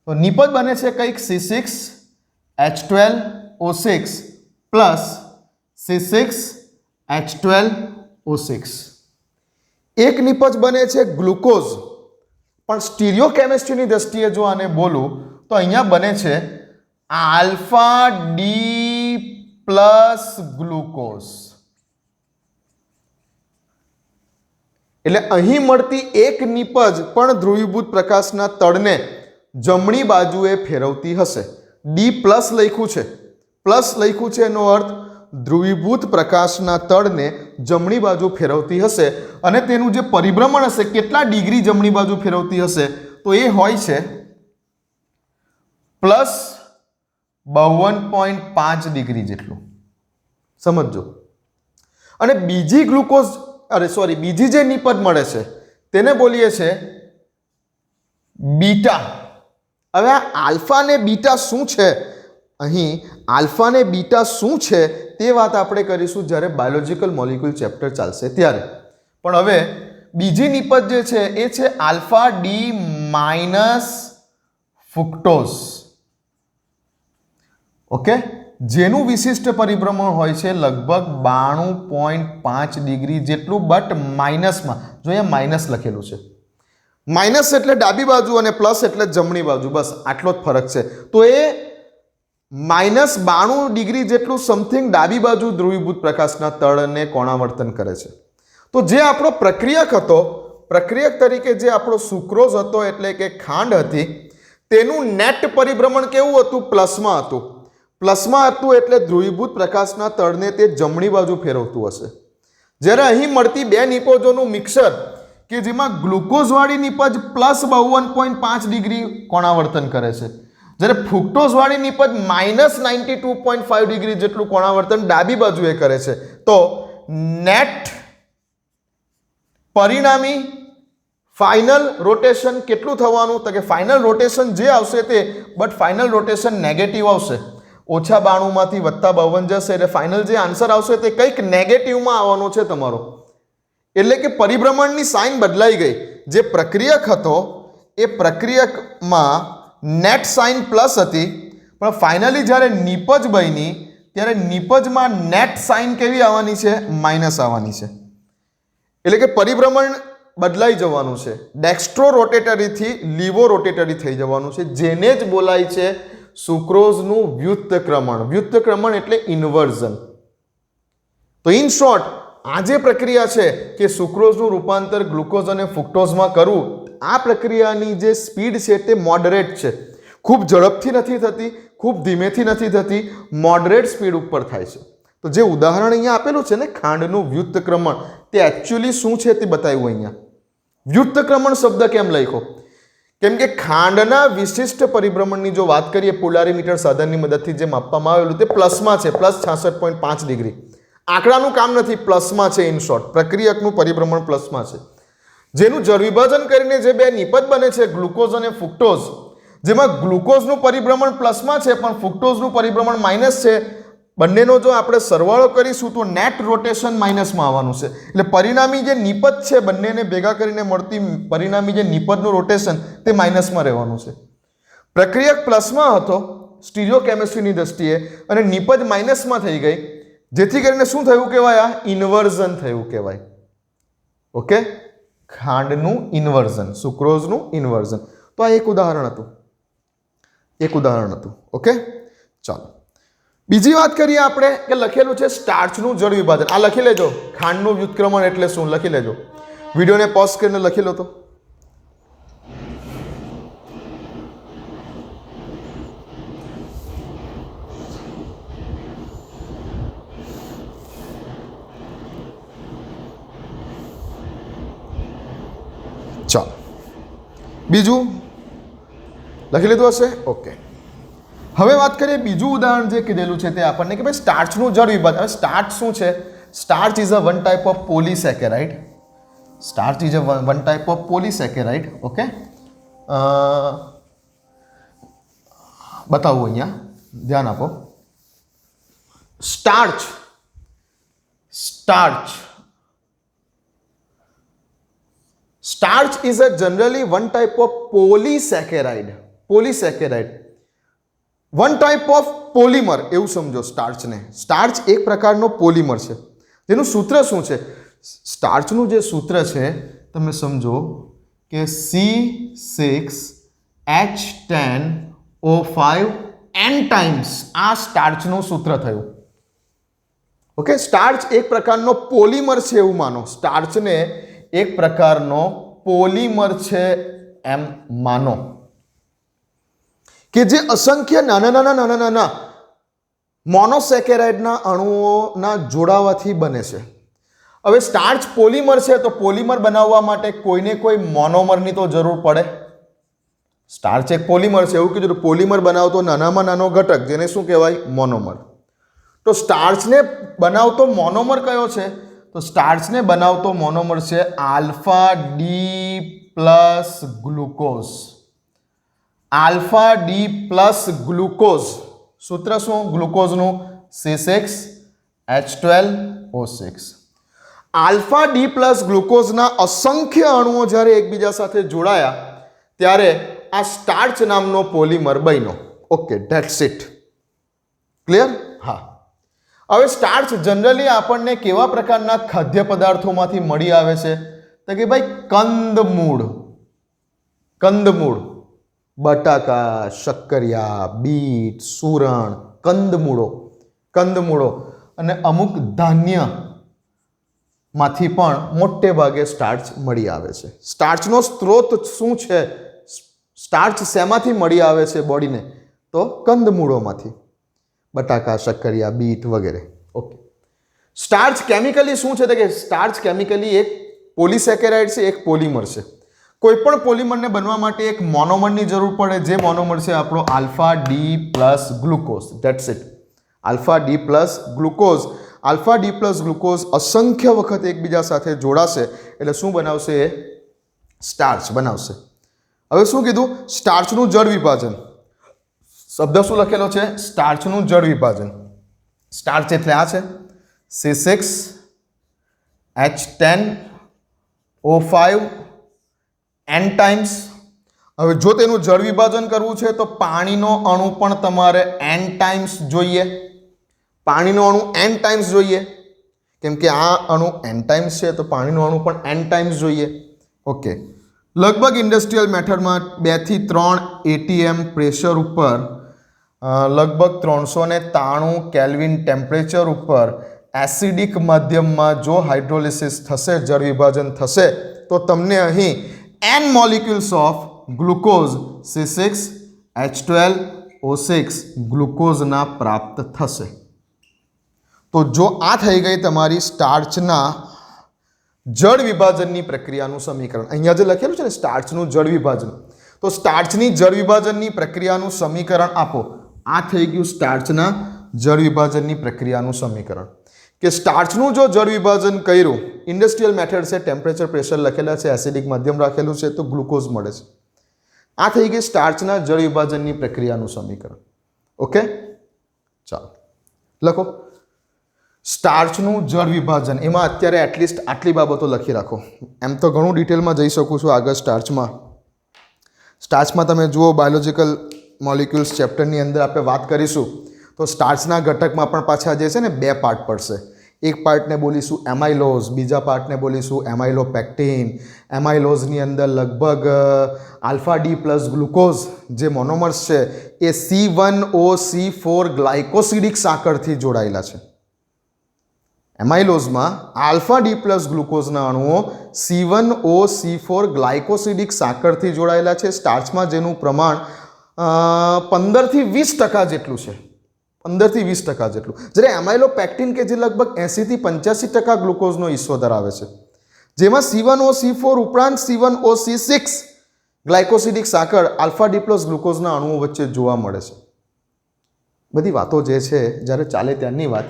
તો નિપજ બને છે કંઈક C6H12O6 પ્લસ C6H12O6. એક નિપજ બને છે ગ્લુકોઝ, પણ સ્ટીરિયોકેમિસ્ટ્રીની દ્રષ્ટિએ જો આને બોલું તો અહીંયા બને છે આલ્ફા ડી પ્લસ ગ્લુકોઝ. એટલે અહીં મળતી એક નિપજ પણ ધ્રુવીભૂત પ્રકાશના તળને જમણી બાજુએ ફેરવતી હશે. ડી પ્લસ લખ્યું છે, પ્લસ લખ્યું છે એનો અર્થ ધ્રુવીભૂત પ્રકાશના તળને જમણી બાજુ ફેરવતી હશે. અને તેનું જે પરિભ્રમણ હશે, કેટલા ડિગ્રી જમણી બાજુ ફેરવતી હશે, તો એ હોય છે +52.5 ડિગ્રી જેટલું. સમજો. અને બીજી બીજી જે નિપજ મળે છે તેને બોલીએ છે બીટા. હવે આ આલ્ફા ને બીટા શું છે, અહીં આલ્ફા ને બીટા શું છે તે વાત આપણે કરીશું જ્યારે બાયોલોજિકલ મોલિક્યુલ ચેપ્ટર ચાલશે ત્યારે. પણ હવે બીજી નિપજ જે છે એ છે alpha D minus fructose. Okay, જેનું વિશિષ્ટ પરિભ્રમણ હોય છે લગભગ 92.5 ડિગ્રી જેટલું, બટ માઇનસમાં. જો અહીંયા માઇનસ લખેલું છે, માઇનસ એટલે ડાબી બાજુ અને પ્લસ એટલે જમણી બાજુ, બસ આટલો જ ફરક છે. તો એ -92 ડિગ્રી જેટલું સમથિંગ ડાબી બાજુ ધ્રુવીભૂત પ્રકાશના તળને કોણાવર્તન કરે છે. તો જે આપણો પ્રક્રિયક હતો, પ્રક્રિયક તરીકે જે આપણો સુક્રોઝ હતો એટલે કે ખાંડ હતી, તેનું નેટ પરિભ્રમણ કેવું હતું? પ્લસમાં હતું. પ્લસમાં હતું એટલે ધ્રુવીભૂત પ્રકાશના તળને તે જમણી બાજુ ફેરવતું હશે. જ્યારે અહીં મળતી બે નિપજોનું મિક્સર કે જેમાં ગ્લુકોઝવાળી નિપજ +52.5 ડિગ્રી કોણાવર્તન કરે છે, જ્યારે ફ્રુક્ટોઝવાળી નિપજ -92.5 ડિગ્રી જેટલું કોણાવર્તન ડાબી બાજુએ કરે છે, તો નેટ પરિણામી ફાઇનલ રોટેશન કેટલું થવાનું? તો કે ફાઇનલ રોટેશન જે આવશે તે, બટ ફાઇનલ રોટેશન નેગેટિવ આવશે. -92 માંથી +52 જશે એટલે ફાઇનલ જે આન્સર આવશે તે કંઈક નેગેટિવમાં આવવાનો છે તમારો. એટલે કે પરિભ્રમણની સાઇન બદલાઈ ગઈ. જે પ્રક્રિયક હતો એ પ્રક્રિયકમાં નેટ સાઇન પ્લસ હતી, પણ ફાઇનલી જ્યારે નિપજ બની ત્યારે નિપજમાં નેટ સાઇન કેવી આવવાની છે? માઇનસ આવવાની છે. એટલે કે પરિભ્રમણ બદલાઈ જવાનું છે. ડેક્સ્ટ્રો રોટેટરીથી લીવો રોટેટરી થઈ જવાનું છે, જેને જ બોલાય છે સુક્રોઝનું વ્યુત્ક્રમણ. વ્યુત્ક્રમણ એટલે ઇન્વર્ઝન. તો ઇન શોર્ટ, આ જે પ્રક્રિયા છે કે સુક્રોઝનું રૂપાંતર ગ્લુકોઝ અને ફ્રુક્ટોઝમાં કરવું, આ પ્રક્રિયાની જે સ્પીડ છે તે મોડરેટ છે. ખૂબ ઝડપથી નથી થતી, ખૂબ ધીમેથી નથી થતી, મોડરેટ સ્પીડ ઉપર થાય છે. તો જે ઉદાહરણ અહીંયા આપેલું છે ને ખાંડનું વ્યુત્ક્રમણ, તે એકચ્યુઅલી શું છે તે બતાવ્યું અહીંયા. વ્યુત્ક્રમણ શબ્દ કેમ લખ્યો? કેમ કે ખાંડના વિશિષ્ટ પરિભ્રમણની જો વાત કરીએ પોલારીમીટર સાધનની મદદથી જે માપવામાં આવેલું તે પ્લસમાં છે, +66.5 ડિગ્રી. આંકડાનું કામ નથી, પ્લસમાં છે. ઇન શોર્ટ, પ્રક્રિયકનું પરિભ્રમણ પ્લસમાં છે. જેનું જળ વિભાજન કરીને જે બે નિપજ બને છે ગ્લુકોઝ અને ફ્રુક્ટોઝ, જેમાં ગ્લુકોઝનું પરિભ્રમણ પ્લસમાં છે પણ ફ્રુક્ટોઝનું પરિભ્રમણ માઇનસ છે. બંનેનો જો આપણે સરવાળો કરીશું તો નેટ રોટેશન માઇનસમાં આવવાનું છે, એટલે પરિણામી જે નિપજ છે બંનેને ભેગા કરીને મળતી પરિણામી જે નિપજનું રોટેશન તે માઇનસમાં રહેવાનું છે. પ્રક્રિયક પ્લસમાં હતો સ્ટીરિયો કેમિસ્ટ્રીની દ્રષ્ટિએ અને નિપજ માઇનસમાં થઈ ગઈ, જેથી કરીને શું થયું કહેવાય? આ ઇન્વર્ઝન થયું કહેવાય. ઓકે, ખાંડનું ઇન્વર્ઝન, સુક્રોઝનું ઇન્વર્ઝન. તો આ એક ઉદાહરણ હતું. ઓકે, ચાલો બીજી વાત કરીએ આપણે કે લખેલું છે સ્ટાર્ચનું જળ વિભાજન. આ લખી લેજો, ખાંડનું વ્યુત્ક્રમણ એટલે શું લખી લેજો. વિડીયોને પોઝ કરીને લખી લો. તો ચાલો બીજું લખી લીધું હશે. ઓકે, હવે વાત કરીએ બીજું ઉદાહરણ જે કીધેલું છે તે આપણને કે ભાઈ સ્ટાર્ચનું જળ વિભાજન. હવે સ્ટાર્ચ શું છે? Starch is a one type of polysaccharide. Starch is a one type of polysaccharide. Okay, બતાવું અહીંયા, ધ્યાન આપો. Starch is a generally one type of polysaccharide. One type of polymer એવું સમજો સ્ટાર્ચને. સ્ટાર્ચ એક પ્રકારનો પોલિમર છે જેનું સૂત્ર શું છે? સ્ટાર્ચનું જે સૂત્ર છે તમે સમજો કે C6H10O5 n ટાઈમ્સ. આ સ્ટાર્ચનું સૂત્ર થયું. ઓકે, સ્ટાર્ચ એક પ્રકારનો પોલિમર છે એવું માનો. સ્ટાર્ચને એક પ્રકારનો પોલિમર છે એમ માનો કે જે અસંખ્ય નાના મોનોસેકેરાઇડના અણુઓના જોડાવાથી બને છે. હવે સ્ટાર્ચ પોલિમર છે તો પોલિમર બનાવવા માટે કોઈને કોઈ મોનોમરની તો જરૂર પડે. સ્ટાર્ચ એક પોલિમર છે એવું કીધું. પોલિમર બનાવતો નાનામાં નાનો ઘટક જેને શું કહેવાય? મોનોમર. તો સ્ટાર્ચને બનાવતો મોનોમર કયો છે? તો સ્ટાર્ચને બનાવતો મોનોમર છે alpha D plus glucose. Alpha D plus glucose. સૂત્ર શું ગ્લુકોઝનું? C6H12O6. આલ્ફા ડી પ્લસ ગ્લુકોઝના અસંખ્ય અણુઓ જ્યારે એકબીજા સાથે જોડાયા ત્યારે આ સ્ટાર્ચ નામનો પોલિમર બન્યો. Okay, that's it. ક્લિયર? હા. હવે સ્ટાર્ચ જનરલી આપણને કેવા પ્રકારના ખાદ્ય પદાર્થોમાંથી મળી આવે છે? તો કે ભાઈ કંદમૂળ, બટાકા, શક્કરિયા, બીટ, સુરણ, કંદમૂળો અને અમુક ધાન્યમાંથી પણ મોટે ભાગે સ્ટાર્ચ મળી આવે છે. સ્ટાર્ચનો સ્ત્રોત શું છે? સ્ટાર્ચ શેમાંથી મળી આવે છે બોડીને? તો કંદમૂળોમાંથી, બટાકા, શક્કરિયા, બીટ વગેરે. ઓકે, સ્ટાર્ચ કેમિકલી શું છે? તો કે સ્ટાર્ચ કેમિકલી એક પોલિસેકેરાઇડ છે, એક પોલિમર છે. કોઈ પણ પોલિમરને બનવા માટે એક મોનોમરની જરૂર પડે, જે મોનોમર છે આપણો alpha D plus glucose. That's it. Alpha D plus glucose અસંખ્ય વખત એકબીજા સાથે જોડાશે એટલે શું બનાવશે? એ સ્ટાર્ચ બનાવશે. હવે શું કીધું? સ્ટાર્ચનું જળ વિભાજન. શબ્દ શું લખેલો છે? સ્ટાર્ચનું જળ વિભાજન. સ્ટાર્ચ એટલે આ છે C6H10O5 n ટાઈમ્સ. હવે જો તેનું જળ વિભાજન કરવું છે તો પાણીનો અણુ પણ તમારે n ટાઈમ્સ જોઈએ. પાણીનો અણુ n ટાઈમ્સ જોઈએ, કેમ કે આ અણુ n ટાઈમ્સ છે તો પાણીનો અણુ પણ n ટાઈમ્સ જોઈએ. ઓકે, લગભગ ઇન્ડસ્ટ્રીયલ મેથડમાં 2 થી 3 atm પ્રેશર ઉપર લગભગ 393 કેલ્વિન ટેમ્પરેચર ઉપર એસિડિક માધ્યમમાં જો હાઇડ્રોલિસિસ થશે, જળ વિભાજન થશે તો તમને અહીં n molecules of glucose C6H12O6 ગ્લુકોઝના પ્રાપ્ત થશે. તો જો આ થઈ ગઈ તમારી સ્ટાર્ચના જળ વિભાજનની પ્રક્રિયાનું સમીકરણ. અહીંયા જે લખેલું છે ને સ્ટાર્ચનું જળ વિભાજન, તો સ્ટાર્ચની જળ વિભાજનની પ્રક્રિયાનું સમીકરણ આપો. આ થઈ ગયું સ્ટાર્ચના જળ વિભાજનની પ્રક્રિયાનું સમીકરણ. કે સ્ટાર્ચનું જો જળ વિભાજન કર્યું, ઇન્ડસ્ટ્રીયલ મેથડ છે, ટેમ્પરેચર પ્રેશર લખેલા છે, એસિડિક માધ્યમ રાખેલું છે તો ગ્લુકોઝ મળે છે. આ થઈ ગઈ સ્ટાર્ચના જળ વિભાજનની પ્રક્રિયાનું સમીકરણ. ઓકે, ચાલો લખો. સ્ટાર્ચનું જળ વિભાજન, એમાં અત્યારે એટલીસ્ટ આટલી બાબતો લખી રાખો. એમ તો ઘણું ડિટેલમાં જઈ શકું છું આગળ સ્ટાર્ચમાં તમે જુઓ બાયોલોજિકલ મોલિક્યુલ્સ ચેપ્ટરની અંદર આપણે વાત કરીશું તો સ્ટાર્ચના ઘટકમાં પણ પાછા જે છે ને 2 પાર્ટ પડશે. એક પાર્ટને બોલીશું એમાઇલોઝ, બીજા પાર્ટને બોલીશું એમાઇલોપેક્ટિન. એમાઇલોઝની અંદર લગભગ આલ્ફા ડી પ્લસ ગ્લુકોઝ જે મોનોમર્સ છે એ C1OC4 ગ્લાયકોસિડિક સાંકળથી જોડાયેલા છે. એમાઇલોઝમાં આલ્ફા ડી પ્લસ ગ્લુકોઝના અણુઓ C1OC4 ગ્લાયકોસિડિક સાંકળથી જોડાયેલા છે. સ્ટાર્ચમાં જેનું પ્રમાણ 15 થી 20% જેટલું છે, 15 થી 20% જેટલું. જ્યારે એમાઇલોપેક્ટિન કે જે લગભગ 80 થી 85% ગ્લુકોઝનો હિસ્સો ધરાવે છે, જેમાં C1OC4 ઉપરાંત C1OC6 ગ્લાયકોસિડિક સાંકળ આલ્ફા ડી પ્લસ ગ્લુકોઝના અણુઓ વચ્ચે જોવા મળે છે. બધી વાતો જે છે જ્યારે ચાલે ત્યારની વાત.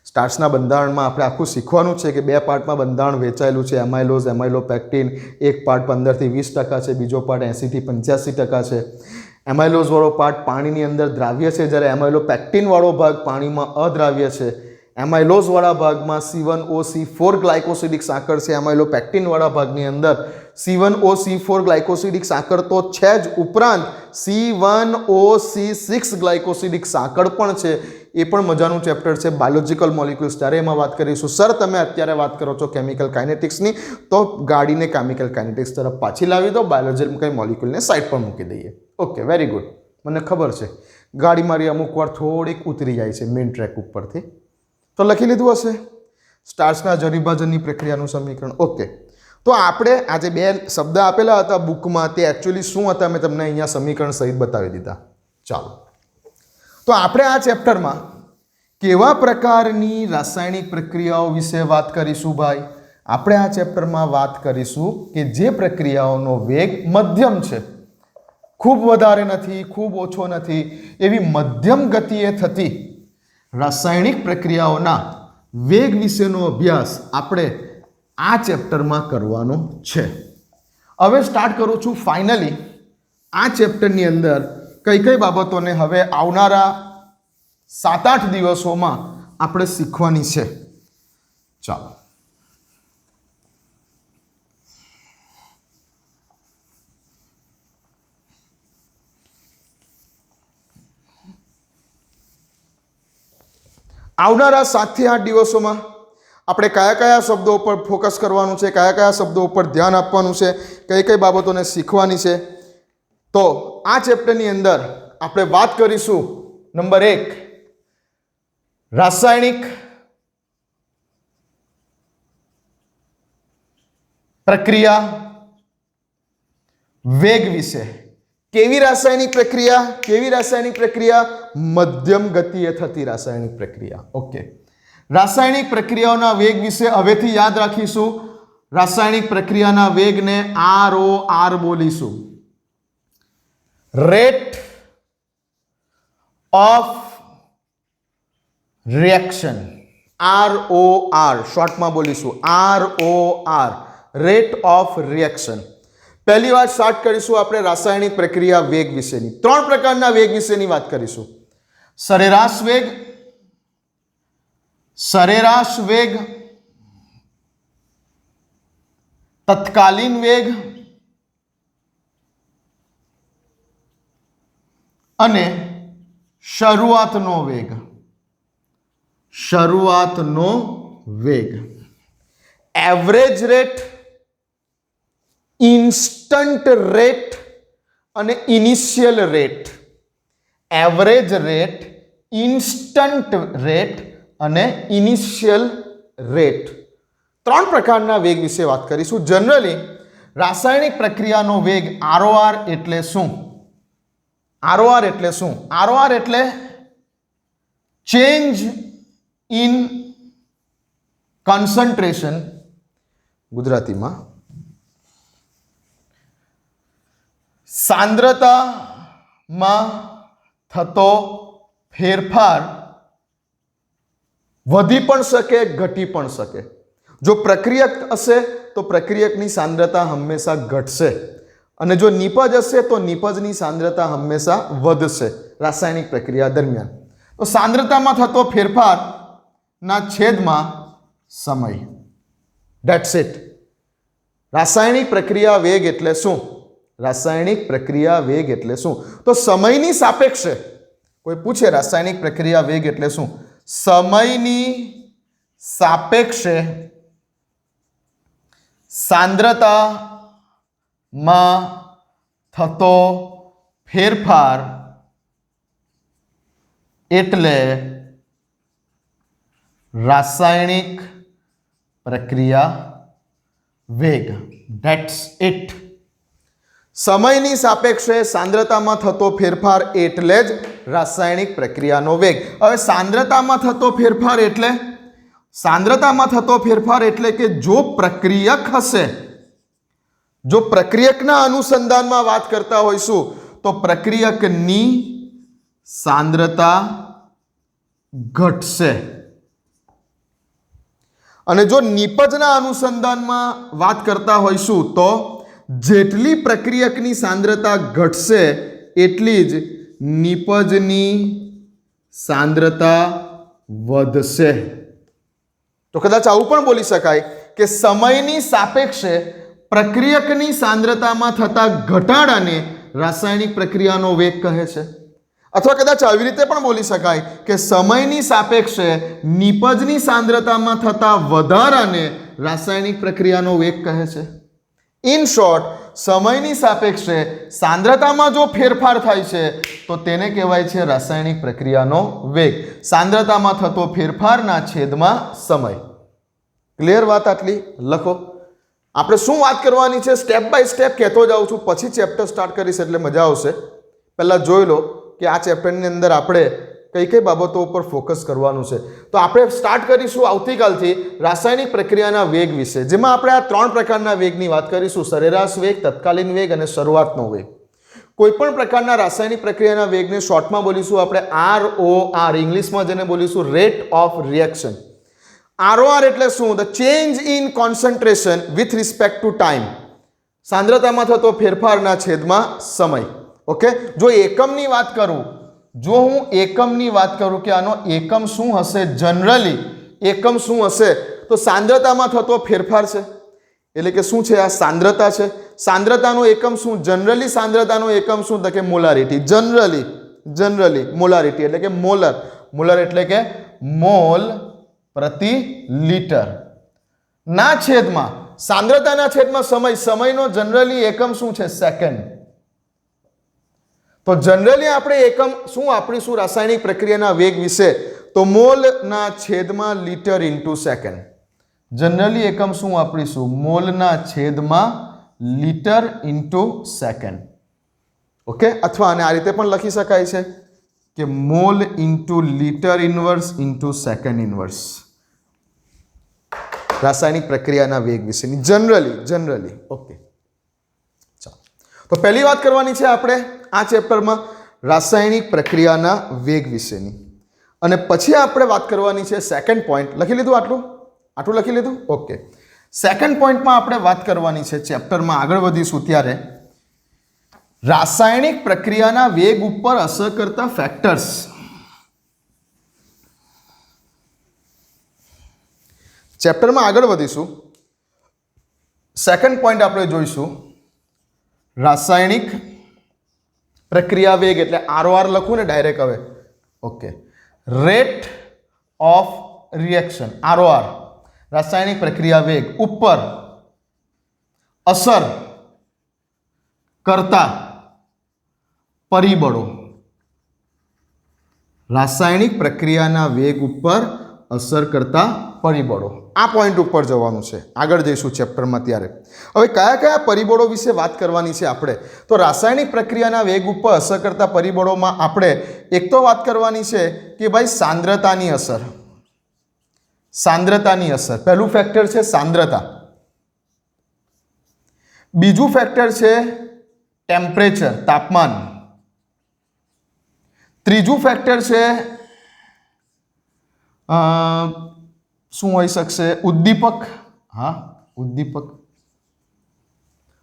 સ્ટાર્ચના બંધારણમાં આપણે આખું શીખવાનું છે કે 2 પાર્ટમાં બંધારણ વેચાયેલું છે. એમાઇલોઝ, એમાઇલોપેક્ટિન. એક પાર્ટ 15 થી 20% છે, બીજો પાર્ટ 80 થી 85% છે. એમાઇલોઝવાળો પાર્ટ પાણીની અંદર દ્રાવ્ય છે, જ્યારે એમાઇલોપેક્ટિનવાળો ભાગ પાણીમાં અદ્રાવ્ય છે. એમાઇલોઝવાળા ભાગમાં C1OC4 ગ્લાયકોસિડિક સાંકળ છે, એમાઇલોપેક્ટિનવાળા ભાગની અંદર C1OC4 ગ્લાયકોસિડિક સાંકળ તો છે જ, ઉપરાંત C1OC6 ગ્લાયકોસિડિક સાંકળ પણ છે. એ પણ મજાનું ચેપ્ટર છે બાયોલોજિકલ મોલિક્યુલ્સ, ત્યારે એમાં વાત કરીશું. સર તમે અત્યારે વાત કરો છો કેમિકલ કાઇનેટિક્સની, તો ગાડીને કેમિકલ કાઇનેટિક્સ તરફ પાછી લાવી દો, બાયોલોજિકલ મોલિક્યુલને સાઈડ પર મૂકી દઈએ. Okay, very good. મને ખબર છે ગાડી મારી અમુક વાર થોડીક ઉતરી જાય છે મેઇન ટ્રેક ઉપરથી, તો લખી લીધું હશે સ્ટાર્ચના જળ વિભાજનની પ્રક્રિયાનું સમીકરણ. ઓકે, તો આપણે આજે 2 શબ્દ આપેલા હતા બુકમાં, તે એકચ્યુઅલી શું હતા મેં તમને અહીંયા સમીકરણ સહિત બતાવી દીધા. ચાલો, તો આપણે આ ચેપ્ટરમાં કેવા પ્રકારની રાસાયણિક પ્રક્રિયાઓ વિશે વાત કરીશું ભાઈ? આપણે આ ચેપ્ટરમાં વાત કરીશું કે જે પ્રક્રિયાઓનો વેગ મધ્યમ છે, ખૂબ વધારે નથી, ખૂબ ઓછો નથી, એવી મધ્યમ ગતિએ થતી રાસાયણિક પ્રક્રિયાઓના વેગ વિશેનો અભ્યાસ આપણે આ ચેપ્ટરમાં કરવાનો છે. હવે સ્ટાર્ટ કરું છું ફાઇનલી આ ચેપ્ટરની અંદર કઈ કઈ બાબતોને હવે આવનારા 7-8 દિવસોમાં આપણે શીખવાની છે. ચાલો, આવનારા 7 થી 8 દિવસોમાં આપણે કયા કયા શબ્દો ઉપર ફોકસ કરવાનું છે, કયા કયા શબ્દો ઉપર ધ્યાન આપવાનું છે, કઈ કઈ બાબતોને શીખવાની છે, તો આ ચેપ્ટરની અંદર આપણે વાત કરીશું. નંબર 1, રાસાયણિક પ્રક્રિયા વેગ વિશે. કેવી રાસાયણિક પ્રક્રિયા? કેવી રાસાયણિક પ્રક્રિયા? મધ્યમ ગતિએ થતી રાસાયણિક પ્રક્રિયા. ઓકે, રાસાયણિક પ્રક્રિયાઓના વેગ વિશે હવેથી યાદ રાખીશું. રાસાયણિક પ્રક્રિયાના વેગને ROR બોલીશું. રેટ ઓફ રિએક્શન, ROR શોર્ટમાં બોલીશું. ROR, rate of reaction. પહેલી વાત સ્ટાર્ટ કરીશું આપણે રાસાયણિક પ્રક્રિયા વેગ વિશેની. 3 પ્રકારના વેગ વિશેની વાત કરીશું. સરેરાશ વેગ, તત્કાલીન વેગ અને શરૂઆતનો વેગ. એવરેજ રેટ, ઇન્સ્ટન્ટ રેટ અને initial rate. Average rate, instant rate અને ઇનિશિયલ રેટ. 3 પ્રકારના વેગ વિશે વાત કરીશું. જનરલી રાસાયણિક પ્રક્રિયાનો વેગ ROR એટલે શું? ROR એટલે શું? ROR એટલે ચેન્જ ઇન કોન્સન્ટ્રેશન, ગુજરાતીમાં સાંદ્રતામાં થતો ફેરફાર વધી પણ શકે, ઘટી પણ શકે. જો પ્રક્રિયક હશે તો પ્રક્રિયકની સાંદ્રતા હંમેશા ઘટશે, અને જો નિપજ હશે તો નિપજની સાંદ્રતા હંમેશા વધશે રાસાયણિક પ્રક્રિયા દરમિયાન. તો સાંદ્રતામાં થતો ફેરફારના છેદમાં સમય. That's it. રાસાયણિક પ્રક્રિયા વેગ એટલે શું? રાસાયણિક પ્રક્રિયા વેગ એટલે શું? તો સમયની સાપેક્ષે કોઈ પૂછે રાસાયણિક પ્રક્રિયા વેગ એટલે શું? સમયની સાપેક્ષે સાંદ્રતામાં થતો ફેરફાર એટલે રાસાયણિક પ્રક્રિયા વેગ. That's it. સમયની સાપેક્ષે સાંદ્રતામાં થતો ફેરફાર એટલે જ રાસાયણિક પ્રક્રિયાનો વેગ. હવે સાંદ્રતામાં થતો ફેરફાર એટલે કે જો પ્રક્રિયક હશે, જો પ્રક્રિયકના અનુસંધાનમાં વાત કરતા હોઈશું તો પ્રક્રિયકની સાંદ્રતા ઘટશે, અને જો નિપજના અનુસંધાનમાં વાત કરતા હોઈશું તો જેટલી પ્રક્રિયકની સાંદ્રતા ઘટશે એટલી જ નિપજની સાંદ્રતા વધશે. તો કદાચ આવું પણ બોલી શકાય કે સમયની સાપેક્ષે પ્રક્રિયકની સાંદ્રતામાં થતા ઘટાડાને રાસાયણિક પ્રક્રિયાનો વેગ કહે છે. અથવા કદાચ આવી રીતે પણ બોલી શકાય કે સમયની સાપેક્ષે નિપજની સાંદ્રતામાં થતા વધારાને રાસાયણિક પ્રક્રિયાનો વેગ કહે છે. ઇન શોર્ટ, સમયની સાપેક્ષે સાંદ્રતામાં જો ફેરફાર થાય છે તો તેને કહેવાય છે રાસાયણિક પ્રક્રિયાનો વેગ. સાંદ્રતામાં થતો ફેરફારના છેદમાં સમય. ક્લિયર વાત આટલી? લખો. આપણે શું વાત કરવાની છે સ્ટેપ બાય સ્ટેપ કહેતો જાઉં છું, પછી ચેપ્ટર સ્ટાર્ટ કરીશ એટલે મજા આવશે. પહેલાં જોઈ લો કે આ ચેપ્ટરની અંદર આપણે કઈ કઈ બાબતો ઉપર ફોકસ કરવાનું છે. તો આપણે સ્ટાર્ટ કરીશું આવતીકાલથી રાસાયણિક પ્રક્રિયાના વેગ વિશે, જેમાં આપણે આ 3 પ્રકારના વેગની વાત કરીશું: સરેરાશ વેગ, તત્કાલીન વેગ અને શરૂઆતનો વેગ. કોઈપણ પ્રકારના રાસાયણિક પ્રક્રિયાના વેગને શોર્ટમાં બોલીશું આપણે ROR, ઇંગ્લિશમાં જેને બોલીશું રેટ ઓફ રિએક્શન. ROR એટલે શું? The change in concentration with respect to time. સાંદ્રતામાં થતો ફેરફારના છેદમાં સમય. ઓકે, જો એકમની વાત કરું, જો હું એકમની વાત કરું કે આનો એકમ શું હશે, જનરલી એકમ શું હશે, તો સાંદ્રતામાં થતો ફેરફાર છે. એટલે કે શું છે? આ સાંદ્રતા છે. સાંદ્રતાનો એકમ શું? જનરલી સાંદ્રતાનો એકમ શું? તો કે મોલારિટી. જનરલી મોલારિટી એટલે કે મોલર. મોલર એટલે કે મોલ પ્રતિ લીટર ના છેદમાં સાંદ્રતાના છેદમાં સમય. સમયનો જનરલી એકમ શું છે? સેકન્ડ. તો જનરલી આપણે એકમ શું વાપરીશું રાસાયણિક પ્રક્રિયાના વેગ વિશે? તો મોલના છેદમાં લીટર ઇન્ટુ સેકન્ડ. જનરલી એકમ શું વાપરીશું? મોલના છેદમાં લીટર ઇન્ટુ સેકન્ડ. ઓકે, અથવા આને આ રીતે પણ લખી શકાય છે કે mall into litre inverse into second inverse. રાસાયણિક પ્રક્રિયાના વેગ વિશેની જનરલી. ઓકે, ચાલો. તો પહેલી વાત કરવાની છે આપણે આ ચેપ્ટરમાં રાસાયણિક પ્રક્રિયાના વેગ વિશેની, અને પછી આપણે વાત કરવાની છે સેકન્ડ પોઈન્ટ. લખી લીધું? આટલું લખી લીધું? ઓકે. સેકન્ડ પોઈન્ટમાં આપણે વાત કરવાની છે, ચેપ્ટરમાં આગળ વધીશું ત્યારે રાસાયણિક પ્રક્રિયાના વેગ ઉપર અસર કરતા ફેક્ટર્સ. ચેપ્ટરમાં આગળ વધીશું. સેકન્ડ પોઈન્ટ આપણે જોઈશું રાસાયણિક પ્રક્રિયા વેગ, એટલે ROR લખું ને ડાયરેક્ટ હવે. Okay, rate of reaction, ROR, રાસાયણિક પ્રક્રિયા વેગ ઉપર અસર કરતા પરિબળો. રાસાયણિક પ્રક્રિયાના વેગ ઉપર અસર કરતા પરિબળો. આ પોઈન્ટ ઉપર જવાનું છે, આગળ જઈશું ચેપ્ટરમાં ત્યારે. હવે કયા કયા પરિબળો વિશે વાત કરવાની છે આપણે? તો રાસાયણિક પ્રક્રિયાના વેગ ઉપર અસર કરતા પરિબળોમાં આપણે એક તો વાત કરવાની છે કે ભાઈ સાંદ્રતાની અસર. પહેલું ફેક્ટર છે સાંદ્રતા. બીજું ફેક્ટર છે ટેમ્પરેચર, તાપમાન. ત્રીજું ફેક્ટર છે શું હોઈ શકશે? ઉદ્દીપક. હા, ઉદ્દીપક.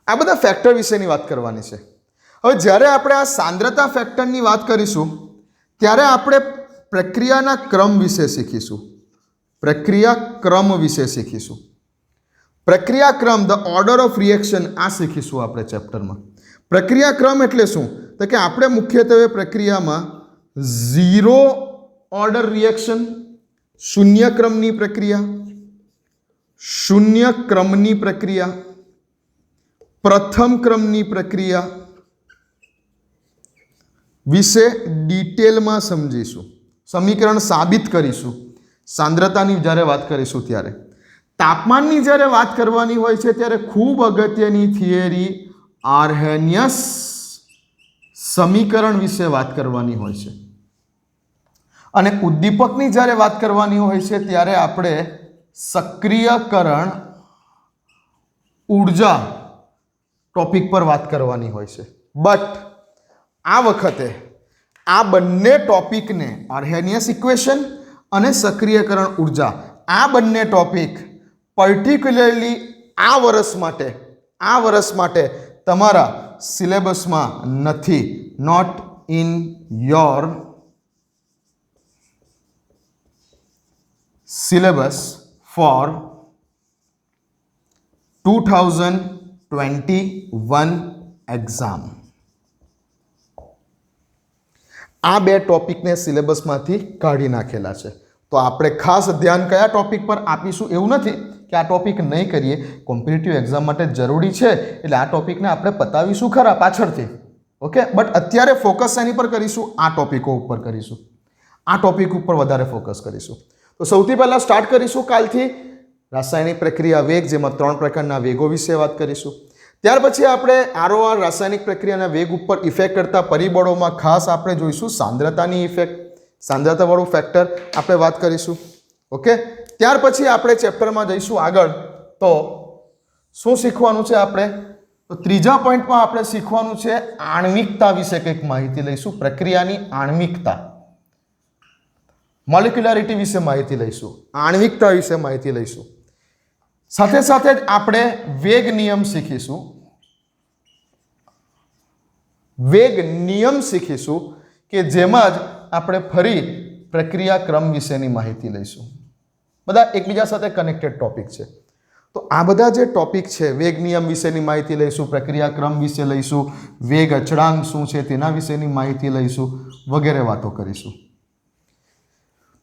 આ બધા ફેક્ટર વિશેની વાત કરવાની છે. હવે જ્યારે આપણે આ સાંદ્રતા ફેક્ટરની વાત કરીશું ત્યારે આપણે પ્રક્રિયાના ક્રમ વિશે શીખીશું. પ્રક્રિયા ક્રમ વિશે શીખીશું. પ્રક્રિયા ક્રમ, ધ ઓર્ડર ઓફ રિએક્શન, આ શીખીશું આપણે ચેપ્ટરમાં. પ્રક્રિયા ક્રમ એટલે શું? તો કે આપણે મુખ્યત્વે પ્રક્રિયામાં ઝીરો ઓર્ડર રિએક્શન, શૂન્ય ક્રમની પ્રક્રિયા, શૂન્ય ક્રમની પ્રક્રિયા, પ્રથમ ક્રમની પ્રક્રિયા વિશે ડિટેલમાં સમજીશું. સમીકરણ સાબિત કરીશું. સાંદ્રતાની જ્યારે વાત કરીશું ત્યારે. તાપમાનની જ્યારે વાત કરવાની હોય છે ત્યારે ખૂબ અગત્યની થિયરી આર્હેનિયસ સમીકરણ વિશે વાત કરવાની હોય છે. અને ઉદ્દીપકની જ્યારે વાત કરવાની હોય છે ત્યારે આપણે સક્રિયકરણ ઉર્જા ટોપિક પર વાત કરવાની હોય છે. બટ આ વખતે આ બંને ટોપિકને, આર્હેનિયસ ઇક્વેશન અને સક્રિયકરણ ઉર્જા, આ બંને ટોપિક પર્ટિક્યુલરલી આ વર્ષ માટે તમારા સિલેબસમાં નથી. Not in your syllabus for 2021 exam. આ બે ટોપિકને સિલેબસમાંથી કાઢી નાખેલા છે. તો આપણે ખાસ ધ્યાન કયા ટોપિક પર આપીશું એવું નથી કે આ ટોપિક નહીં કરીએ. કોમ્પિટિટિવ એક્ઝામ માટે જરૂરી છે એટલે આ ટોપિકને આપણે પતાવીશું ખરા પાછળથી. ઓકે, બટ અત્યારે ફોકસ એની પર કરીશું, આ ટોપિકો ઉપર કરીશું. આ ટોપિક ઉપર વધારે ફોકસ કરીશું. તો સૌથી પહેલાં સ્ટાર્ટ કરીશું કાલથી રાસાયણિક પ્રક્રિયા વેગ, જેમાં 3 પ્રકારના વેગો વિશે વાત કરીશું. ત્યાર પછી આપણે આરઓઆર રાસાયણિક પ્રક્રિયાના વેગ ઉપર ઇફેક્ટ કરતા પરિબળોમાં ખાસ આપણે જોઈશું સાંદ્રતાની ઇફેક્ટ, સાંદ્રતાવાળું ફેક્ટર આપણે વાત કરીશું. ઓકે, ત્યાર પછી આપણે ચેપ્ટરમાં જઈશું આગળ. તો શું શીખવાનું છે આપણે? તો ત્રીજા પોઈન્ટમાં આપણે શીખવાનું છે આણ્વિકતા વિશે કંઈક માહિતી લઈશું. પ્રક્રિયાની આણ્વિકતા, મોલેક્યુલારિટી વિશે માહિતી લઈશું, આણ્વિકતા વિશે માહિતી લઈશું. સાથે સાથે જ આપણે વેગ નિયમ શીખીશું. વેગ નિયમ શીખીશું કે જેમાં જ આપણે ફરી પ્રક્રિયા ક્રમ વિશેની માહિતી લઈશું. બધા એકબીજા સાથે કનેક્ટેડ ટોપિક છે. તો આ બધા જે ટોપિક છે, વેગ નિયમ વિશેની માહિતી લઈશું, પ્રક્રિયા ક્રમ વિશે લઈશું, વેગ અચળાંક શું છે તેના વિશેની માહિતી લઈશું, વગેરે વાતો કરીશું.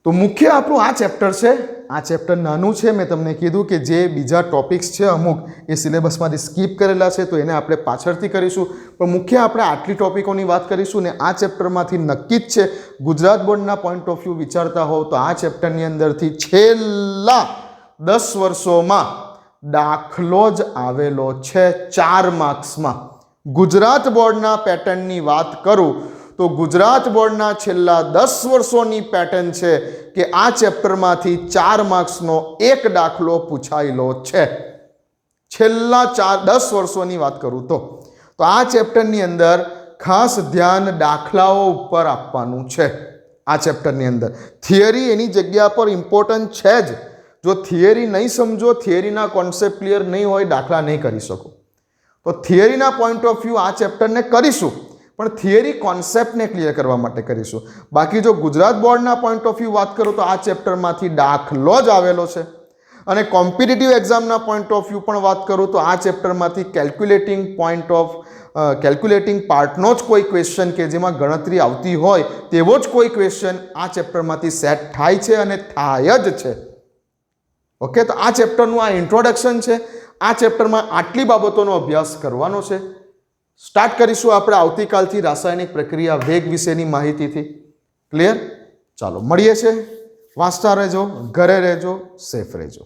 તો મુખ્ય આપણું આ ચેપ્ટર છે. આ ચેપ્ટર નાનું છે, મેં તમને કીધું કે જે બીજા ટોપિક્સ છે અમુક એ સિલેબસમાંથી સ્કીપ કરેલા છે તો એને આપણે પાછળથી કરીશું. પણ મુખ્ય આપણે આટલી ટોપિકોની વાત કરીશું. ને આ ચેપ્ટરમાંથી નક્કી જ છે, ગુજરાત બોર્ડના પોઈન્ટ ઓફ વ્યૂ વિચારતા હોવ તો આ ચેપ્ટરની અંદરથી છેલ્લા 10 વર્ષોમાં દાખલો જ આવેલો છે 4 માર્ક્સમાં. ગુજરાત બોર્ડના પેટર્નની વાત કરું તો ગુજરાત બોર્ડના છેલ્લા 10 વર્ષોની પેટર્ન છે કે આ ચેપ્ટરમાંથી 4 માર્ક્સનો એક દાખલો પૂછાયેલો છે. છેલ્લા 10 વર્ષોની વાત કરું તો આ ચેપ્ટરની અંદર ખાસ ધ્યાન દાખલાઓ ઉપર આપવાનું છે. આ ચેપ્ટરની અંદર થિયરી એની જગ્યા પર ઇમ્પોર્ટન્ટ છે જ. જો થિયરી નહીં સમજો, થિયરીના કોન્સેપ્ટ ક્લિયર નહીં હોય, દાખલા નહીં કરી શકો. તો થિયરીના પોઈન્ટ ઓફ વ્યૂ આ ચેપ્ટરને કરીશું, પણ થિયરી કોન્સેપ્ટને ક્લિયર કરવા માટે કરીશું. બાકી જો ગુજરાત બોર્ડના પોઈન્ટ ઓફ વ્યૂ વાત કરું તો આ ચેપ્ટરમાંથી દાખલો જ આવેલો છે. અને કોમ્પિટિટિવ એક્ઝામના પોઈન્ટ ઓફ વ્યૂ પણ વાત કરું તો આ ચેપ્ટરમાંથી કેલ્ક્યુલેટિંગ પાર્ટનો જ કોઈ ક્વેશ્ચન કે જેમાં ગણતરી આવતી હોય તેવો જ કોઈ ક્વેશ્ચન આ ચેપ્ટરમાંથી સેટ થાય છે અને થાય જ છે. ઓકે, તો આ ચેપ્ટરનું આ ઇન્ટ્રોડક્શન છે. આ ચેપ્ટરમાં આટલી બાબતોનો અભ્યાસ કરવાનો છે. સ્ટાર્ટ કરીશું આપણે આવતીકાલથી રાસાયણિક પ્રક્રિયા વેગ વિશેની માહિતીથી. ક્લિયર? ચાલો મળીએ છીએ. વાંચતા રહેજો, ઘરે રહેજો, સેફ રહેજો.